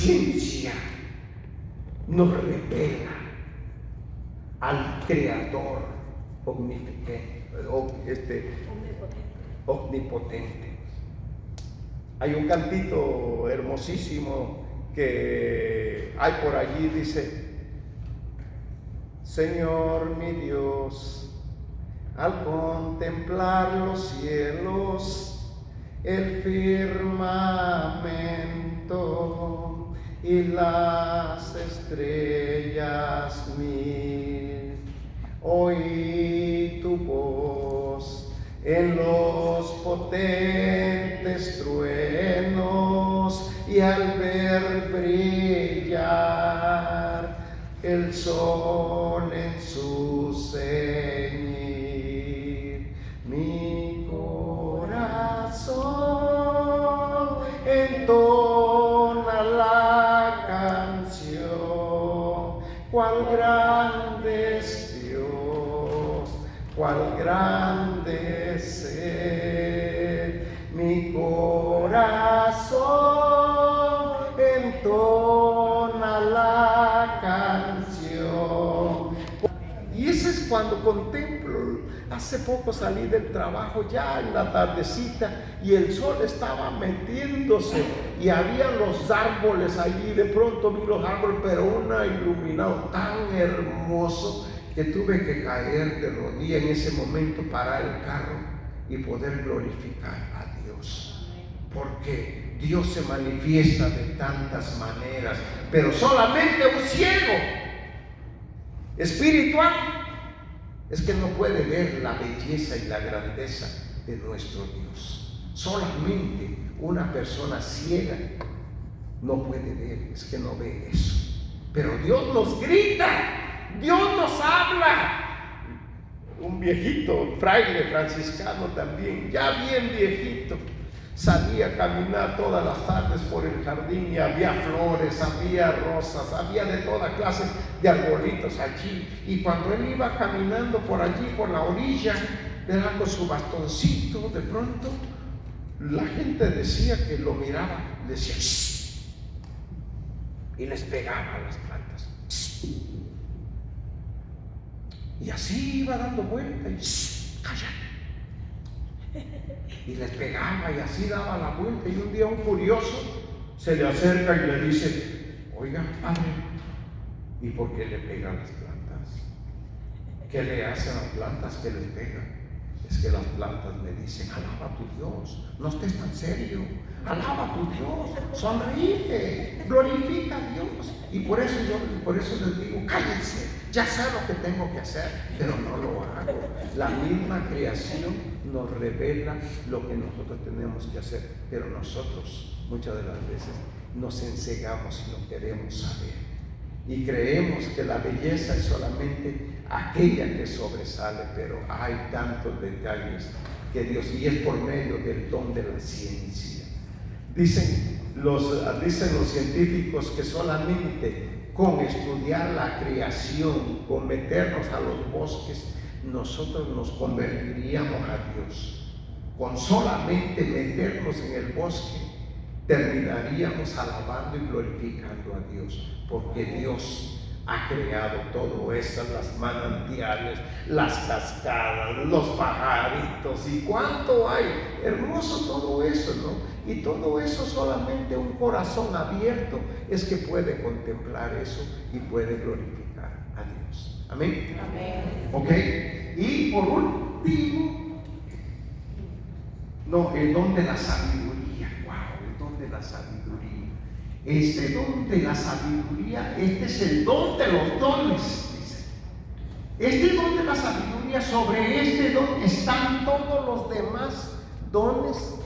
ciencia nos revela al Creador omnipotente. Hay un cantito hermosísimo que hay por allí, dice: Señor mi Dios, al contemplar los cielos, el firmamento y las estrellas mil, oí tu voz en los potentes truenos, y al ver brillar el sol en su ceñir, mi corazón entona la canción. Cuál grande es Dios, cuál grande es Él. Mi corazón entona la canción. Y eso es cuando contemplo. Hace poco salí del trabajo ya en la tardecita y el sol estaba metiéndose y había los árboles allí. De pronto vi los árboles, pero uno iluminado tan hermoso que tuve que caer de rodillas en ese momento, parar el carro y poder glorificar a Dios. Porque Dios se manifiesta de tantas maneras, pero solamente un ciego espiritual es que no puede ver la belleza y la grandeza de nuestro Dios. Solamente una persona ciega no puede ver, es que no ve eso. Pero Dios nos grita, Dios nos habla. Un viejito, fraile franciscano también, ya bien viejito, salía a caminar todas las tardes por el jardín y había flores, había rosas, había de toda clase de arbolitos allí. Y cuando él iba caminando por allí, por la orilla, ¿verdad?, con su bastoncito, de pronto la gente decía que lo miraba, decía ¡shh!, y les pegaba a las plantas. ¡Shh! Y así iba dando vueltas y ¡shh!, cállate. Y les pegaba y así daba la vuelta. Y un día un curioso se le acerca y le dice: oiga, padre, ¿y por qué le pegan las plantas? ¿Qué le hacen a las plantas que les pegan? Es que las plantas me dicen: alaba a tu Dios, no estés tan serio, alaba a tu Dios, sonríe, glorifica a Dios. Y por eso les digo: cállense, ya sé lo que tengo que hacer, pero no lo hago. La misma creación nos revela lo que nosotros tenemos que hacer, pero nosotros muchas de las veces nos encegamos y no queremos saber. Y creemos que la belleza es solamente aquella que sobresale, pero hay tantos detalles que Dios, y es por medio del don de la ciencia. Dicen los científicos que solamente con estudiar la creación, con meternos a los bosques, nosotros nos convertiríamos a Dios. Con solamente meternos en el bosque, terminaríamos alabando y glorificando a Dios, porque Dios ha creado todo eso, las manantiales, las cascadas, los pajaritos, y cuánto hay, hermoso todo eso, ¿no? Y todo eso solamente un corazón abierto es que puede contemplar eso y puede glorificar a Dios. Amén. Amén. Ok, y por último, el don de la sabiduría. Wow, el don de la sabiduría. Este don de la sabiduría, este es el don de los dones, dice. Este don de la sabiduría, sobre este don están todos los demás dones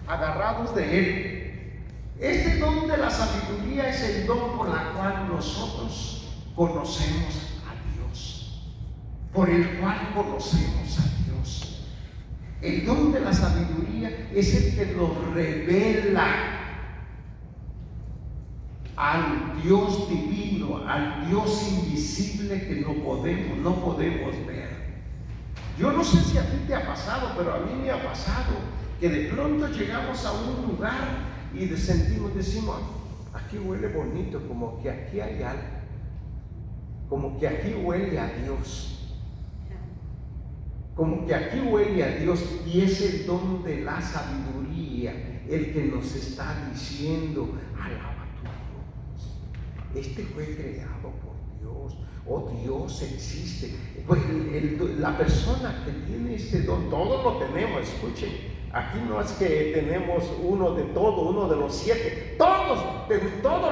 agarrados de él. Este don de la sabiduría es el don por el cual nosotros conocemos a Dios, por el cual conocemos a Dios. El don de la sabiduría es el que nos revela al Dios divino, al Dios invisible que no podemos ver. Yo no sé si a ti te ha pasado, pero a mí me ha pasado que de pronto llegamos a un lugar y decimos: aquí huele bonito, como que aquí hay algo, como que aquí huele a Dios. Como que aquí huele a Dios, y es el don de la sabiduría el que nos está diciendo: alaba a tu Dios. Este fue creado por Dios. Oh, Dios existe. Pues la persona que tiene este don, todos lo tenemos, escuchen. Aquí no es que tenemos uno de todo, uno de los 7. Todos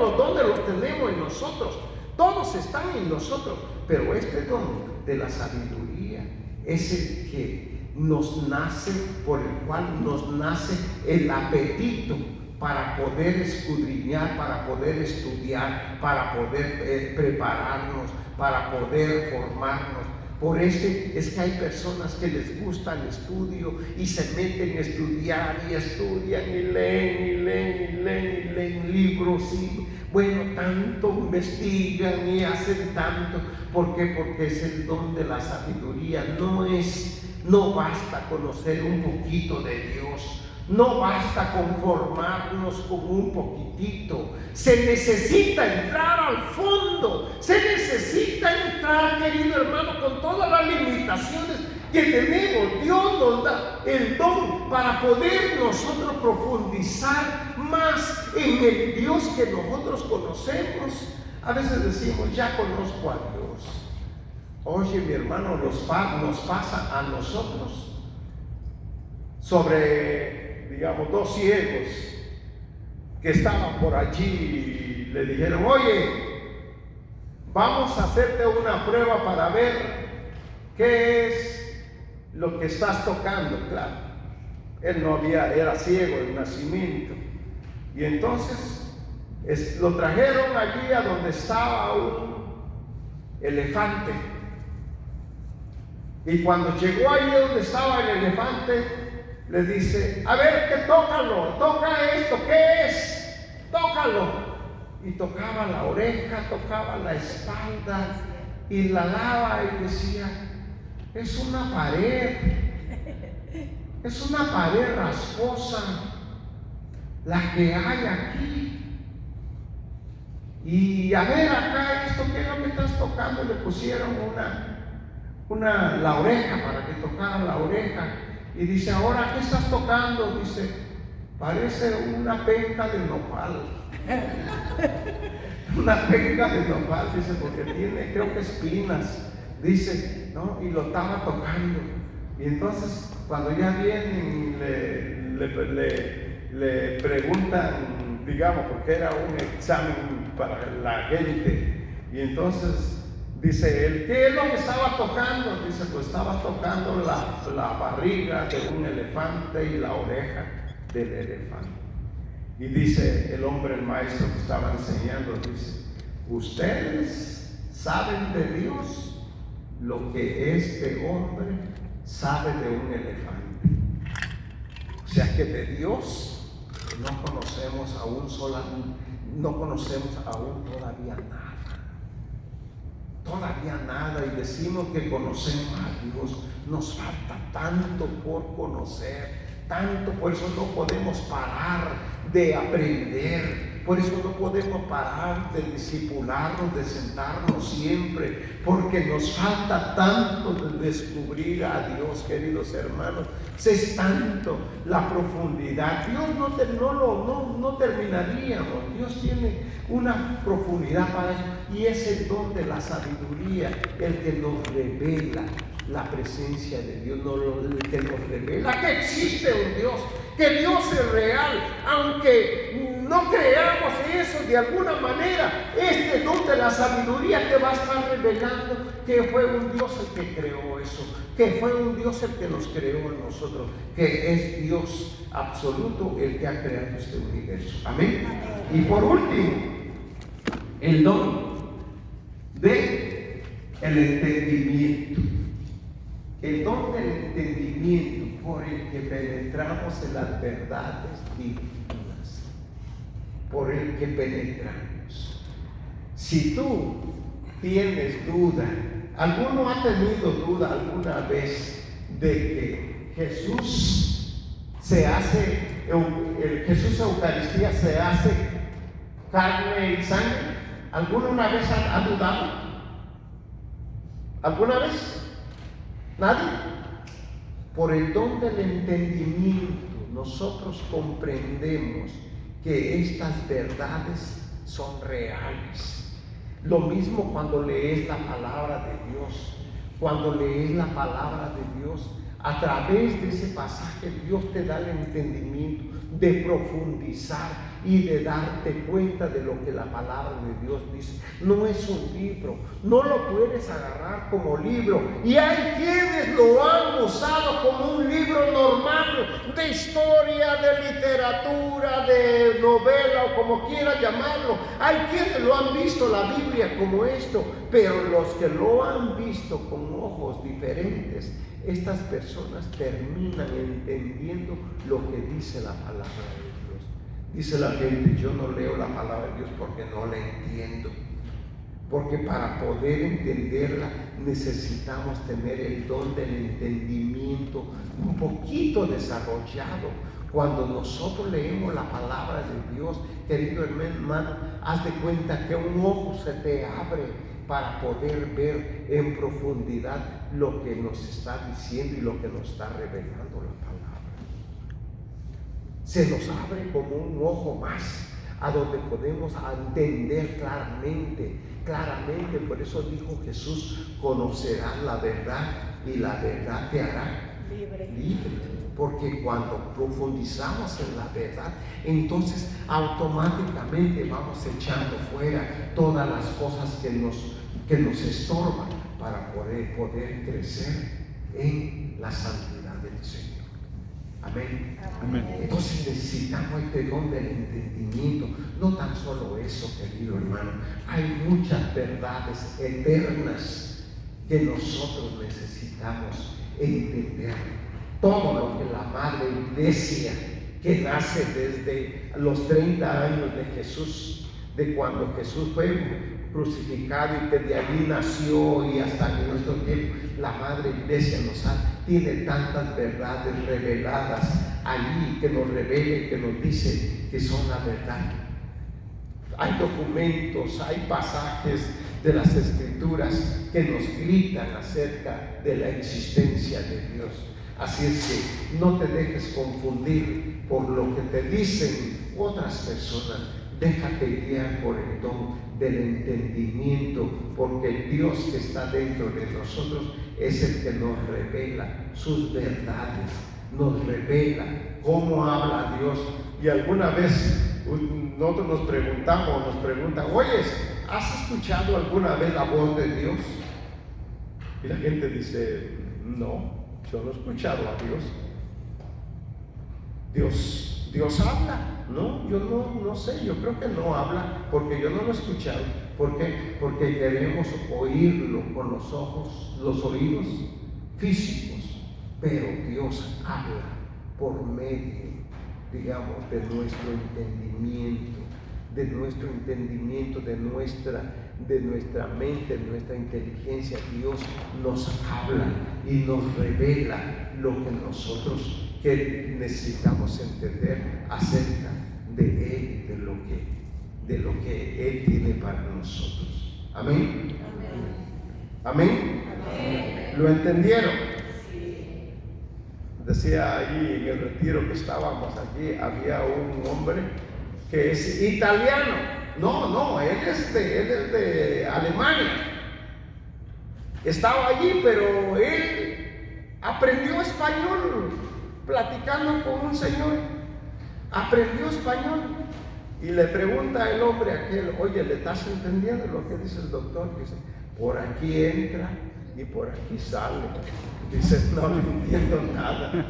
los dones los tenemos en nosotros. Todos están en nosotros. Pero este don de la sabiduría es el que nos nace, por el cual nos nace el apetito para poder escudriñar, para poder estudiar, para poder prepararnos, para poder formarnos. Por eso es que hay personas que les gusta el estudio y se meten a estudiar y estudian y leen y leen y leen y leen libros y bueno, tanto investigan y hacen tanto. ¿Por qué? Porque es el don de la sabiduría. No basta conocer un poquito de Dios. No basta conformarnos con un poquitito. Se necesita entrar al fondo. Se necesita entrar, querido hermano, con todas las limitaciones que tenemos. Dios nos da el don para poder nosotros profundizar más en el Dios que nosotros conocemos. A veces decimos: ya conozco a Dios. Oye, mi hermano, nos pasa a nosotros sobre, digamos, 2 ciegos que estaban por allí y le dijeron: oye, vamos a hacerte una prueba para ver qué es lo que estás tocando. Claro, él era ciego de nacimiento, y entonces lo trajeron allí a donde estaba un elefante. Y cuando llegó allí donde estaba el elefante, le dice: a ver, que tócalo, toca esto, ¿qué es? Tócalo. Y tocaba la oreja, tocaba la espalda y la daba y decía: es una pared rasposa la que hay aquí. Y a ver acá, esto, ¿qué es lo que estás tocando? Le pusieron la oreja para que tocara la oreja. Y dice: ahora, ¿qué estás tocando? Dice: parece una penca de nopal. Una penca de nopal, dice, porque tiene, creo que espinas. Dice, ¿no? Y lo estaba tocando. Y entonces, cuando ya vienen, le preguntan, digamos, porque era un examen para la gente. Y entonces dice él: ¿qué es lo que estaba tocando? Dice: pues estaba tocando la barriga de un elefante y la oreja del elefante. Y dice el hombre, el maestro que estaba enseñando, dice: ustedes saben de Dios lo que este hombre sabe de un elefante. O sea que de Dios no conocemos aún todavía nada. Todavía nada, y decimos que conocemos a Dios. Nos falta tanto por conocer, tanto. Por eso no podemos parar de aprender, por eso no podemos parar de discipularnos, de sentarnos siempre, porque nos falta tanto de descubrir a Dios, queridos hermanos. Es tanto la profundidad. Dios no terminaríamos. Dios tiene una profundidad para eso, y es el don de la sabiduría el que nos revela la presencia de Dios, el que nos revela que existe un Dios, que Dios es real. Aunque no creamos eso, de alguna manera este don de la sabiduría te va a estar revelando que fue un Dios el que creó eso, que fue un Dios el que nos creó a nosotros, que es Dios absoluto el que ha creado este universo. Amén. Y por último, el don de el entendimiento. El don del entendimiento por el que penetramos en las verdades divinas. Por el que penetramos. Si tú tienes duda, ¿alguno ha tenido duda alguna vez de que Jesús Jesús Eucaristía se hace carne y sangre? ¿Alguna vez ha dudado? ¿Alguna vez? ¿Nadie? Por el don del entendimiento, nosotros comprendemos que estas verdades son reales. Lo mismo cuando lees la palabra de Dios. Cuando lees la palabra de Dios, a través de ese pasaje Dios te da el entendimiento de profundizar y de darte cuenta de lo que la palabra de Dios dice. No es un libro, no lo puedes agarrar como libro, y hay quienes lo han usado como un libro normal de historia, de literatura, de novela o como quieras llamarlo. Hay quienes lo han visto la Biblia como esto, pero los que lo han visto con ojos diferentes, estas personas terminan entendiendo lo que dice la palabra de Dios. Dice la gente: yo no leo la palabra de Dios porque no la entiendo. Porque para poder entenderla necesitamos tener el don del entendimiento un poquito desarrollado. Cuando nosotros leemos la palabra de Dios, querido hermano, haz de cuenta que un ojo se te abre para poder ver en profundidad lo que nos está diciendo y lo que nos está revelando la palabra. Se nos abre como un ojo más a donde podemos entender claramente. Por eso dijo Jesús: conocerás la verdad y la verdad te hará libre. Porque cuando profundizamos en la verdad, entonces automáticamente vamos echando fuera todas las cosas que nos estorban para poder crecer en la santidad del Señor. Amén. Amén. Entonces necesitamos este don del entendimiento. No tan solo eso, querido hermano, hay muchas verdades eternas que nosotros necesitamos entender. Todo lo que la Madre Iglesia, que nace desde los 30 años de Jesús, de cuando Jesús fue crucificado y que de allí nació y hasta nuestro tiempo, la Madre Iglesia tiene tantas verdades reveladas allí, que nos revela y que nos dice que son la verdad. Hay documentos, hay pasajes de las Escrituras que nos gritan acerca de la existencia de Dios. Así es que no te dejes confundir por lo que te dicen otras personas. Déjate guiar por el don del entendimiento, porque el Dios que está dentro de nosotros es el que nos revela sus verdades, nos revela cómo habla Dios. Y alguna vez nosotros nos preguntan: oye, ¿has escuchado alguna vez la voz de Dios? Y la gente dice: no, yo no he escuchado a Dios. Dios habla. No, yo no sé, yo creo que no habla, porque yo no lo he escuchado. ¿Por qué? Porque queremos oírlo con los ojos, los oídos físicos, pero Dios habla por medio, digamos, de nuestro entendimiento, de nuestra mente, de nuestra inteligencia. Dios nos habla y nos revela lo que nosotros que necesitamos entender acerca de Él, de lo que Él tiene para nosotros. Amén. Amén. Amén. ¿Lo entendieron? Sí. Decía ahí en el retiro que estábamos allí, había un hombre que es italiano. No, él es de Alemania. Estaba allí, pero él aprendió español platicando con un señor. Aprendió español y le pregunta el hombre aquel: oye, ¿le estás entendiendo lo que dice el doctor? Dice: por aquí entra y por aquí sale. Dice: no le entiendo nada.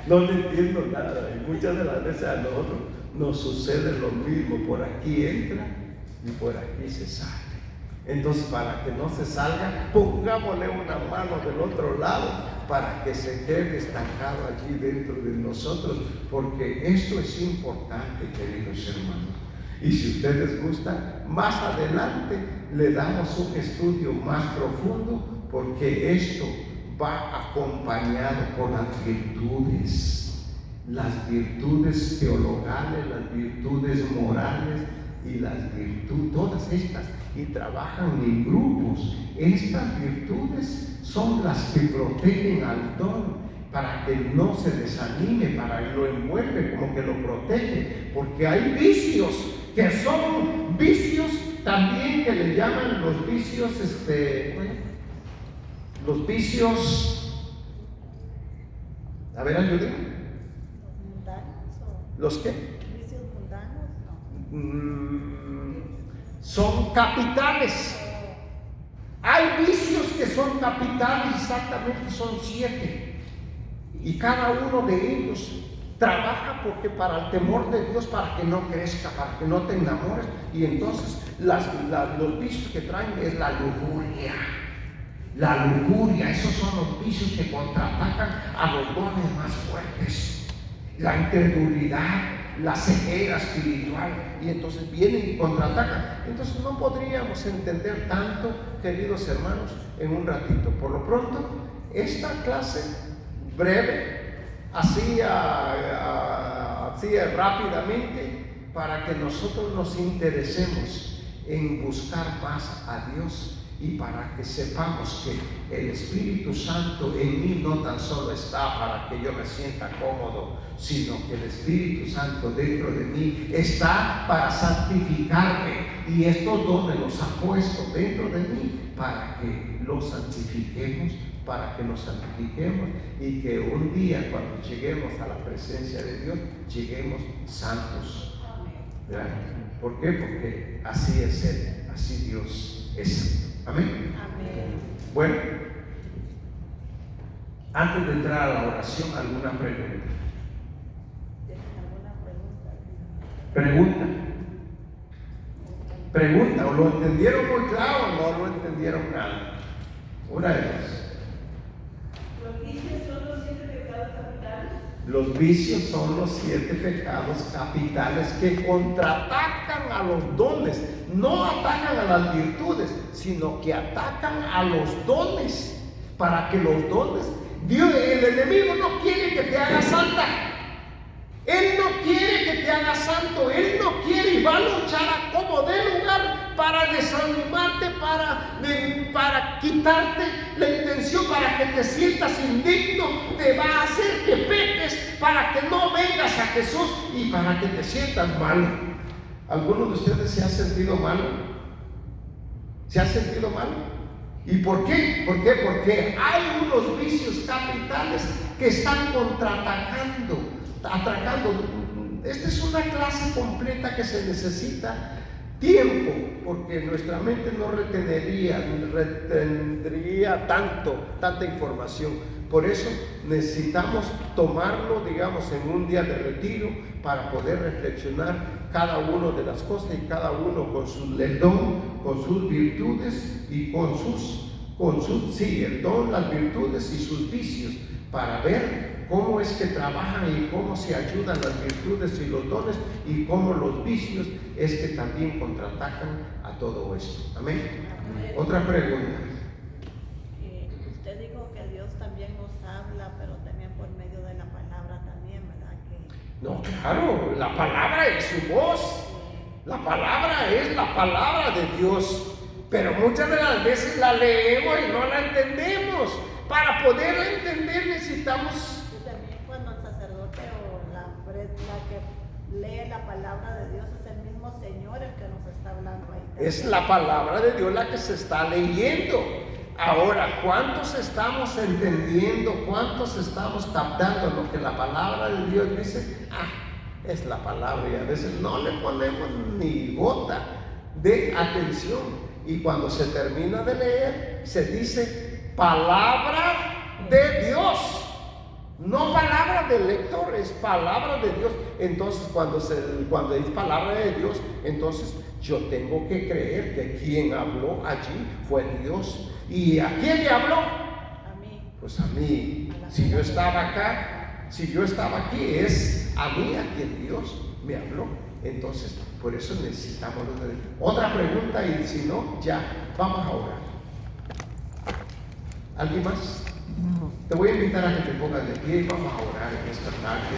No le entiendo nada. Y muchas de las veces a nosotros nos sucede lo mismo: por aquí entra y por aquí se sale. Entonces, para que no se salga, pongámosle una mano del otro lado para que se quede estancado allí dentro de nosotros, porque esto es importante, queridos hermanos. Y si ustedes gustan, más adelante le damos un estudio más profundo, porque esto va acompañado por las virtudes teologales, las virtudes morales y las virtudes, todas estas, y trabajan en grupos. Estas virtudes son las que protegen al don, para que no se desanime, para que lo envuelve, como que lo protege, porque hay vicios que son vicios también, que le llaman los vicios, los vicios, a ver, ayúdenme. ¿Los qué? ¿Vicios mundanos? No. Son capitales. Hay vicios que son capitales, exactamente son 7. Y cada uno de ellos trabaja porque para el temor de Dios, para que no crezca, para que no te enamores. Y entonces los vicios que traen es la lujuria. La lujuria, esos son los vicios que contraatacan a los dones más fuertes. La incredulidad, la ceguera espiritual, y entonces vienen y contraatacan. Entonces no podríamos entender tanto, queridos hermanos, en un ratito. Por lo pronto, esta clase breve, así rápidamente, para que nosotros nos interesemos en buscar más a Dios, y para que sepamos que el Espíritu Santo en mí no tan solo está para que yo me sienta cómodo, sino que el Espíritu Santo dentro de mí está para santificarme, y estos dones los ha puesto dentro de mí para que los santifiquemos, y que un día, cuando lleguemos a la presencia de Dios, lleguemos santos. ¿Verdad? ¿Por qué? Porque así es Él, así Dios es santo. Amén. Amén. Bueno, antes de entrar a la oración, ¿alguna pregunta? Pregunta, o lo entendieron muy claro o no lo entendieron nada. Una de dos. ¿Los vicios son los 7 pecados capitales? Los vicios son los 7 pecados capitales que contraatacan a los dones. No atacan a las virtudes, sino que atacan a los dones, para que los dones, Dios, el enemigo no quiere que te hagas santa. Él no quiere que te hagas santo. Él no quiere, y va a luchar a como dé lugar para desanimarte, para quitarte la intención, para que te sientas indigno. Te va a hacer que peques para que no vengas a Jesús y para que te sientas malo. ¿Alguno de ustedes se ha sentido malo? ¿Se ha sentido malo? ¿Y por qué? ¿Por qué? Porque hay unos vicios capitales que están contraatacando. Esta es una clase completa que se necesita tiempo, porque nuestra mente no retendría tanta información. Por eso necesitamos tomarlo, digamos, en un día de retiro, para poder reflexionar cada uno de las cosas, y cada uno con su don, con sus virtudes y el don, las virtudes y sus vicios, para ver cómo es que trabajan y cómo se ayudan las virtudes y los dones, y cómo los vicios es que también contraatacan a todo esto. Amén. Amén. Otra pregunta. Usted dijo que Dios también nos habla, pero también por medio de la palabra también, ¿verdad? No, claro, la palabra es su voz. La palabra es la palabra de Dios, pero muchas de las veces la leemos y no la entendemos. Para poderla entender necesitamos... Y también cuando el sacerdote o la que lee la palabra de Dios, es el mismo Señor el que nos está hablando ahí también. Es la palabra de Dios la que se está leyendo. Ahora, ¿cuántos estamos entendiendo? ¿Cuántos estamos captando lo que la palabra de Dios dice? Es la palabra, y a veces no le ponemos ni gota de atención. Y cuando se termina de leer, se dice palabra de Dios. No palabra del lector, es palabra de Dios. Entonces, cuando es palabra de Dios, entonces yo tengo que creer que quien habló allí fue Dios. ¿Y a quién le habló? A mí. Pues a mí. Si yo estaba acá, si yo estaba aquí, es a mí a quien Dios me habló. Entonces, por eso necesitamos otra pregunta, y si no, ya vamos a orar. ¿Alguien más? Te voy a invitar a que te pongas de pie y vamos a orar en esta tarde.